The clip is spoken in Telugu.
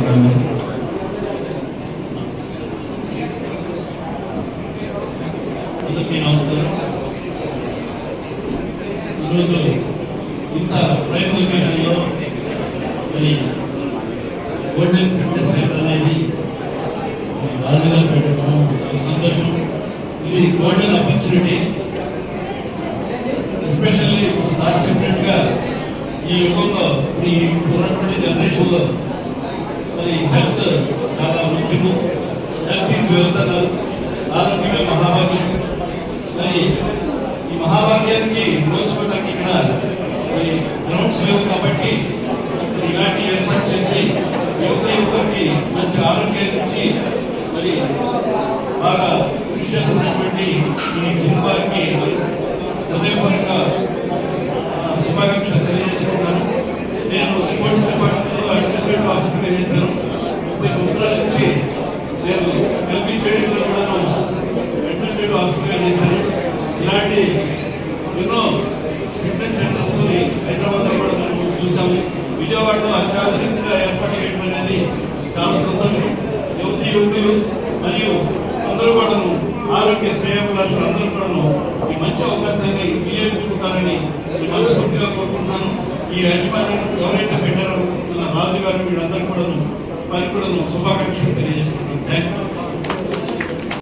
అందరికీ నమస్కారం. ఈరోజు ఇంత ప్రైమ్ లొకేషన్లో మరి గోల్డెన్ ఫిట్నెస్ సెంటర్ అనేది రాజుగారు పెట్టడం చాలా సంతోషం. ఇది గోల్డెన్ ఆపర్చునిటీ. ఎస్పెషల్లీ సార్ చెప్పినట్టుగా ఈ యుగంలో ఈ ఉన్నటువంటి జనరేషన్లో మరి హెల్త్ చాలా ముఖ్యము. హెల్త్ ఈజ్ వెల్త్ అన్నారు. ఆరోగ్యమే మహాభాగ్యం. మరి ఈ మహాభాగ్యానికి నోచుకోవడానికి ఇక్కడ మరి గ్రౌండ్స్ లేవు కాబట్టి ఇలాంటి ఏర్పాటు చేసి యువకులకి మంచి ఆరోగ్యాన్ని ఇచ్చి మరి బాగా కృషి చేస్తున్నటువంటి ఈ జిమ్ వారికి హృదయపూర్వక శుభాకాంక్షలు తెలియజేసుకుంటున్నాను. నేను స్పోర్ట్స్ డిపార్ట్మెంట్లో అడ్మినిస్ట్రేటివ్ ఆఫీసర్గా చేశాను. 30 సంవత్సరాల నుంచి నేను ఎల్బీ స్టేడియంలో కూడా అడ్మినిస్ట్రేటివ్ ఆఫీసర్గా చేశాను. ఇలాంటి ఎన్నో ఫిట్నెస్ సెంటర్స్ హైదరాబాద్లో కూడా మనం చూసాము. విజయవాడలో అత్యాధునికంగా ఏర్పాటు చేయడం అనేది చాలా సంతోషం. యువకులు మరియు అందరూ కూడా ఆరోగ్య శ్రేయోభిలాషులు అందరూ కూడా ఈ మంచి అవకాశాన్ని వినియోగించుకుంటారని మనస్ఫూర్తిగా కోరుకుంటున్నాను. ఈ యాజమాన్యం ఎవరైతే పెట్టారో రాజు గారు వీళ్ళందరూ కూడా వారికి కూడా శుభాకాంక్షలు తెలియజేసుకుంటున్నాను. Thank you.